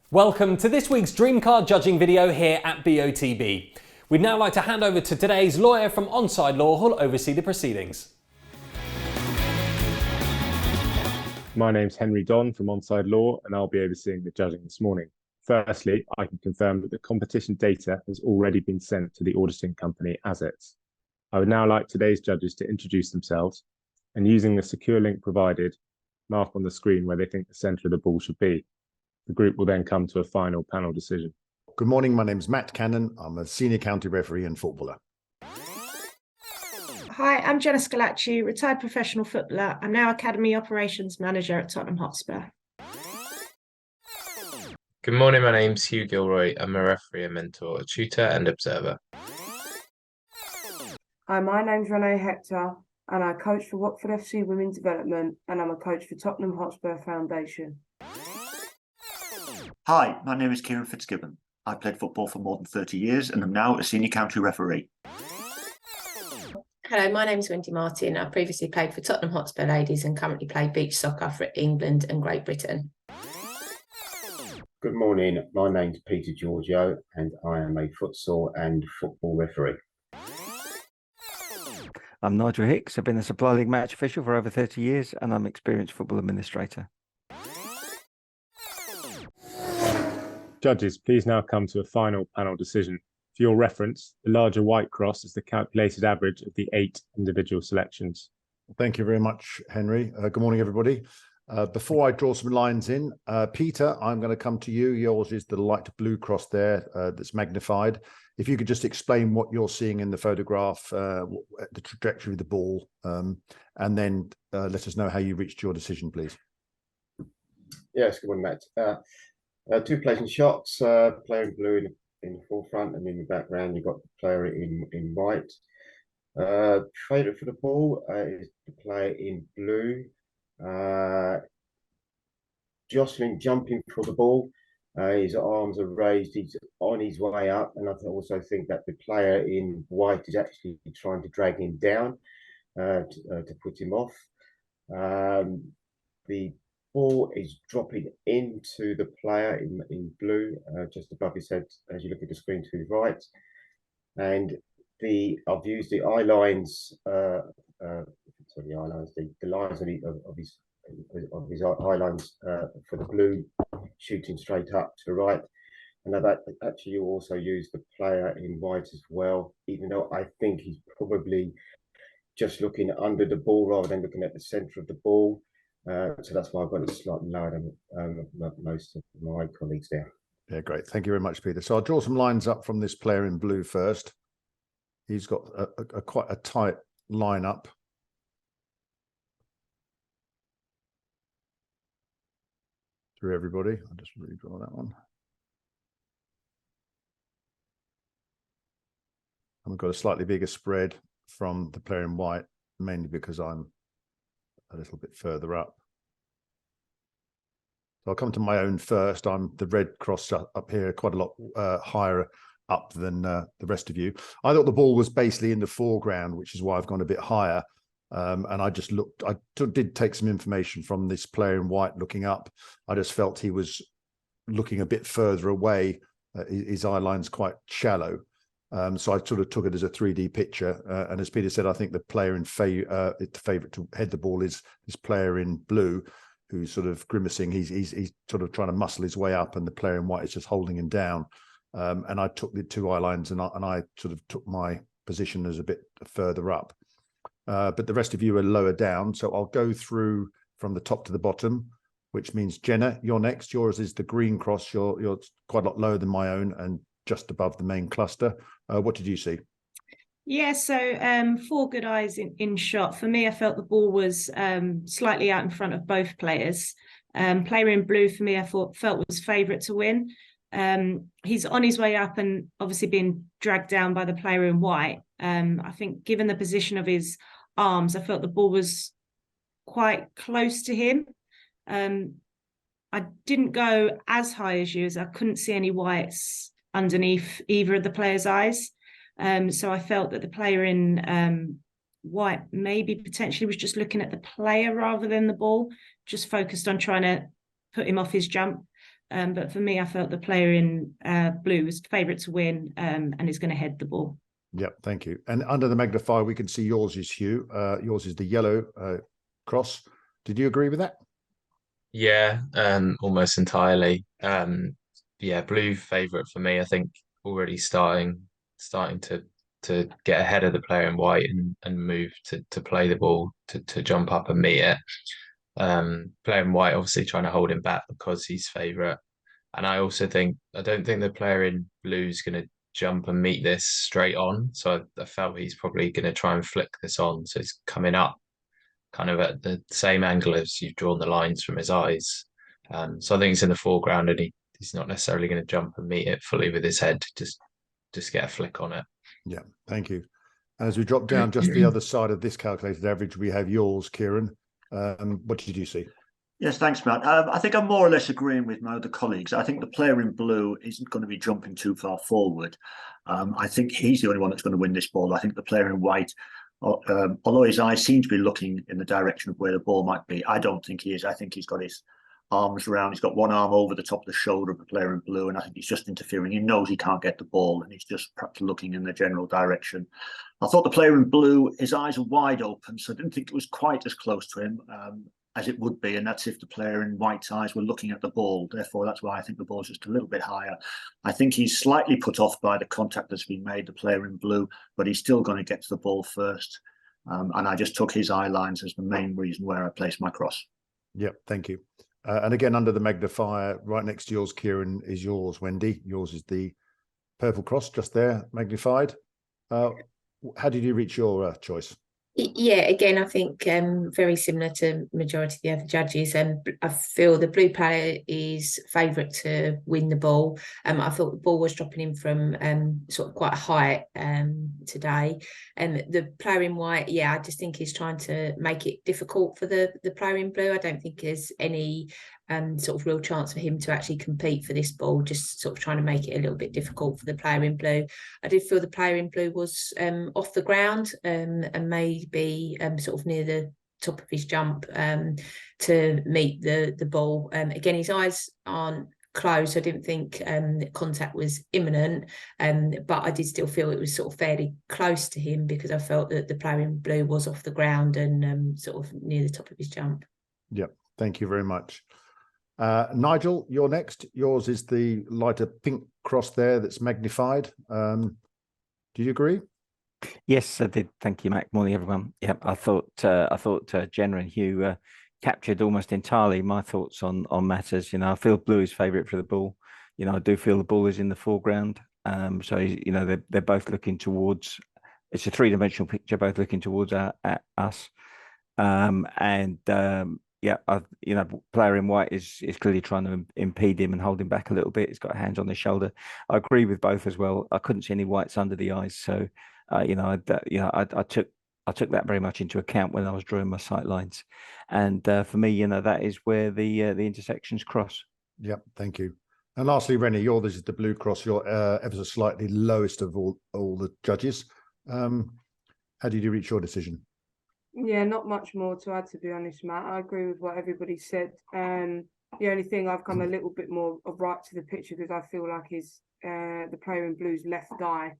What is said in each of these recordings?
Welcome to this week's Dream Card judging video here at BOTB. We'd now like to hand over to today's lawyer from Onside Law who'll oversee the proceedings. My name's Henry Don from Onside Law, and I'll be overseeing the judging this morning. Firstly, I can confirm that the competition data has already been sent to the auditing company Assets. I would now like today's judges to introduce themselves and, using the secure link provided, mark on the screen where they think the centre of the ball should be. The group will then come to a final panel decision. Good morning, my name's Matt Cannon. I'm a senior county referee and footballer. Hi, I'm Jenna Scalacci, retired professional footballer. I'm now Academy Operations Manager at Tottenham Hotspur. Good morning, my name's Hugh Gilroy. I'm a referee, a mentor, a tutor and observer. Hi, my name's Renee Hector and I coach for Watford FC Women's Development and I'm a coach for Tottenham Hotspur Foundation. Hi, my name is Kieran Fitzgibbon. I've played football for more than 30 years and I'm now a senior county referee. Hello, my name's Wendy Martin. I previously played for Tottenham Hotspur Ladies and currently play beach soccer for England and Great Britain. Good morning, my name's Peter Giorgio and I am a futsal and football referee. I'm Nigel Hicks. I've been a Supply League match official for over 30 years and I'm an experienced football administrator. Judges, please now come to a final panel decision. For your reference, the larger white cross is the calculated average of the 8 individual selections. Thank you very much, Henry. Good morning, everybody. Before I draw some lines in, Peter, I'm going to come to you. Yours is the light blue cross there that's magnified. If you could just explain what you're seeing in the photograph, the trajectory of the ball, and then let us know how you reached your decision, please. Yes, good morning, Matt. Two placing shots, player in blue in the forefront, and in the background you've got the player in white. Favourite for the ball is the player in blue. Jocelyn jumping for the ball. His arms are raised. He's on his way up, and I also think that the player in white is actually trying to drag him down to put him off. The ball is dropping into the player in blue, just above his head as you look at the screen to his right. And I've used the eye lines, the lines of his eye lines for the blue, shooting straight up to the right. And that actually you also use the player in white as well, even though I think he's probably just looking under the ball rather than looking at the centre of the ball. So that's why I've got it slightly lower than most of my colleagues there. Yeah, great. Thank you very much, Peter. So I'll draw some lines up from this player in blue first. He's got a quite a tight line up. Through everybody. I'll just redraw that one. And we've got a slightly bigger spread from the player in white, mainly because I'm a little bit further up. So I'll come to my own first. I'm the red cross up here, quite a lot higher up than the rest of you. I thought the ball was basically in the foreground, which is why I've gone a bit higher. And I just looked, did take some information from this player in white looking up. I just felt he was looking a bit further away. His eye line's quite shallow. So I sort of took it as a 3D picture. And as Peter said, I think the player in the favourite to head the ball is this player in blue, who's sort of grimacing. He's sort of trying to muscle his way up, and the player in white is just holding him down. And I took the two eye lines, and I sort of took my position as a bit further up. But the rest of you are lower down. So I'll go through from the top to the bottom, which means Jenna, you're next. Yours is the green cross. You're quite a lot lower than my own and just above the main cluster. What did you see? Yeah, so 4 good eyes in shot. For me, I felt the ball was slightly out in front of both players. Player in blue, for me, I felt was favourite to win. He's on his way up and obviously being dragged down by the player in white. I think given the position of his arms, I felt the ball was quite close to him. I didn't go as high as you, as I couldn't see any whites underneath either of the players' eyes. So I felt that the player in white maybe potentially was just looking at the player rather than the ball, just focused on trying to put him off his jump. But for me, I felt the player in blue was favourite to win and is going to head the ball. Yep, thank you. And under the magnifier, we can see yours is Hugh. Yours is the yellow cross. Did you agree with that? Yeah, almost entirely. Yeah, blue favourite for me. I think already starting to get ahead of the player in white and move to play the ball to jump up and meet it. Player in white obviously trying to hold him back because he's favourite. And I also think I don't think the player in blue is going to jump and meet this straight on. So I felt he's probably going to try and flick this on. So it's coming up kind of at the same angle as you've drawn the lines from his eyes. So I think it's in the foreground and he's not necessarily going to jump and meet it fully with his head, just get a flick on it. Yeah, thank you. And as we drop down just the other side of this calculated average, we have yours, Kieran. What did you see? Yes, thanks, Matt. I think I'm more or less agreeing with my other colleagues. I think the player in blue isn't going to be jumping too far forward. I think he's the only one that's going to win this ball. I think the player in white, although his eyes seem to be looking in the direction of where the ball might be, I don't think he is. I think he's got his arms around. He's got one arm over the top of the shoulder of the player in blue, and I think he's just interfering. He knows he can't get the ball, and he's just perhaps looking in the general direction. I thought the player in blue, his eyes were wide open, so I didn't think it was quite as close to him as it would be, and that's if the player in white's eyes were looking at the ball. Therefore, that's why I think the ball's just a little bit higher. I think he's slightly put off by the contact that's been made, the player in blue, but he's still going to get to the ball first. And I just took his eye lines as the main reason where I placed my cross. Yep, thank you. And again, under the magnifier, right next to yours, Kieran, is yours, Wendy. Yours is the purple cross just there, magnified. How did you reach your choice? Yeah, again, I think very similar to majority of the other judges. I feel the blue player is favourite to win the ball. I thought the ball was dropping in from sort of quite high today. And the player in white, yeah, I just think he's trying to make it difficult for the player in blue. I don't think there's any sort of real chance for him to actually compete for this ball, just sort of trying to make it a little bit difficult for the player in blue. I did feel the player in blue was off the ground and maybe sort of near the top of his jump to meet the ball. Again, his eyes aren't closed. I didn't think contact was imminent, but I did still feel it was sort of fairly close to him because I felt that the player in blue was off the ground and sort of near the top of his jump. Yep, thank you very much. Nigel, you're next. Yours is the lighter pink cross there that's magnified. Do you agree? Yes, I did. Thank you, Mac. Morning, everyone. Yeah, I thought Jenna and Hugh captured almost entirely my thoughts on matters. You know, I feel blue is favourite for the ball. You know, I do feel the ball is in the foreground. So you know, they're both looking towards. It's a three-dimensional picture, both looking towards at us. Yeah, you know, player in white is clearly trying to impede him and hold him back a little bit. He's got hands on his shoulder. I agree with both as well. I couldn't see any whites under the eyes, so you know, I took that very much into account when I was drawing my sight lines. And for me, you know, that is where the intersections cross. Yep, thank you. And lastly, Rennie, this is the blue cross. You're ever so slightly lowest of all the judges. How did you reach your decision? Yeah, not much more to add, to be honest, Matt. I agree with what everybody said. The only thing I've come a little bit more right to the picture because I feel like is the player in blue's left eye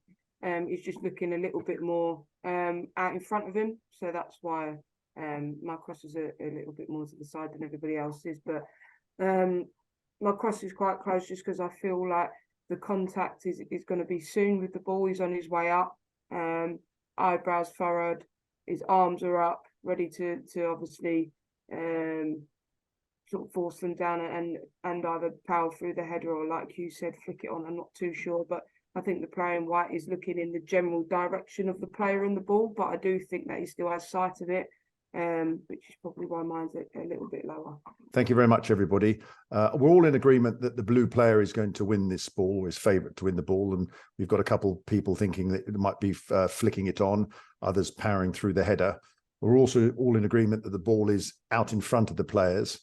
is just looking a little bit more out in front of him. So that's why my cross is a little bit more to the side than everybody else's. But my cross is quite close just because I feel like the contact is going to be soon with the ball. He's on his way up, eyebrows furrowed. His arms are up, ready to obviously sort of force them down and either power through the header or, like you said, flick it on. I'm not too sure, but I think the player in white is looking in the general direction of the player in the ball, but I do think that he still has sight of it, which is probably why mine's a little bit lower. Thank you very much, everybody. We're all in agreement that the blue player is going to win this ball, or is favourite to win the ball, and we've got a couple of people thinking that it might be flicking it on, others powering through the header. We're also all in agreement that the ball is out in front of the players.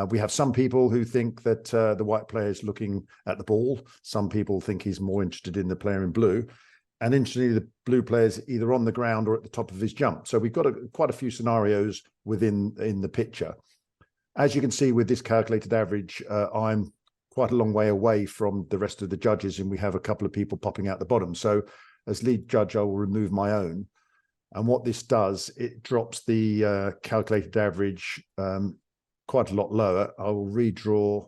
We have some people who think that the white player is looking at the ball. Some people think he's more interested in the player in blue. And interestingly, the blue player is either on the ground or at the top of his jump. So we've got quite a few scenarios in the picture. As you can see with this calculated average, I'm quite a long way away from the rest of the judges, and we have a couple of people popping out the bottom. So as lead judge, I will remove my own. And what this does, it drops the calculated average quite a lot lower. I will redraw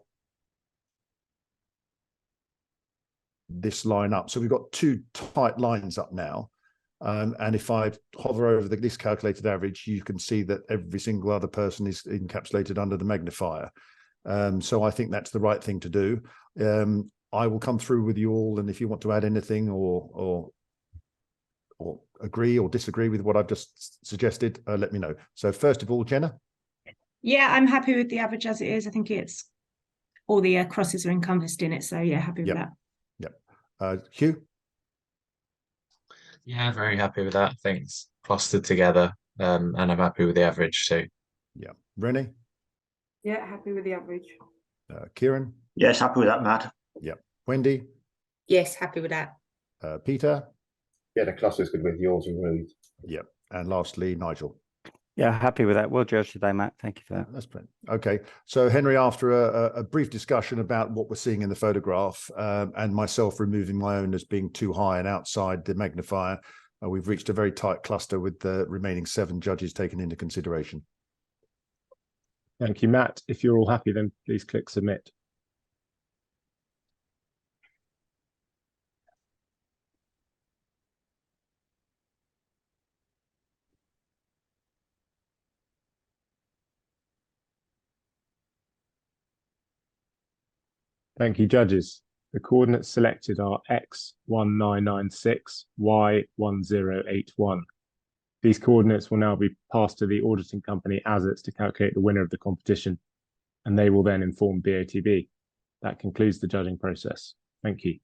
this line up. So we've got two tight lines up now. And if I hover over this calculated average, you can see that every single other person is encapsulated under the magnifier. So I think that's the right thing to do. I will come through with you all, and if you want to add anything or agree or disagree with what I've just suggested, let me know. So first of all, Jenna? Yeah, I'm happy with the average as it is. I think it's all the crosses are encompassed in it. So yeah, happy with that. Yep. Hugh? Yeah, very happy with that. I think it's clustered together, and I'm happy with the average too. Yeah. Rennie? Yeah, happy with the average. Kieran? Yes, happy with that, Matt. Yep. Wendy? Yes, happy with that. Peter? Yeah, the cluster's good with yours and Ruth. Yep. And lastly, Nigel. Yeah, happy with that. Well judged today, Matt. Thank you for that. That's brilliant. Okay. So, Henry, after a brief discussion about what we're seeing in the photograph and myself removing my own as being too high and outside the magnifier, we've reached a very tight cluster with the remaining 7 judges taken into consideration. Thank you, Matt. If you're all happy, then please click submit. Thank you, judges. The coordinates selected are X1996, Y1081. These coordinates will now be passed to the auditing company ASITS to calculate the winner of the competition, and they will then inform BOTB. That concludes the judging process. Thank you.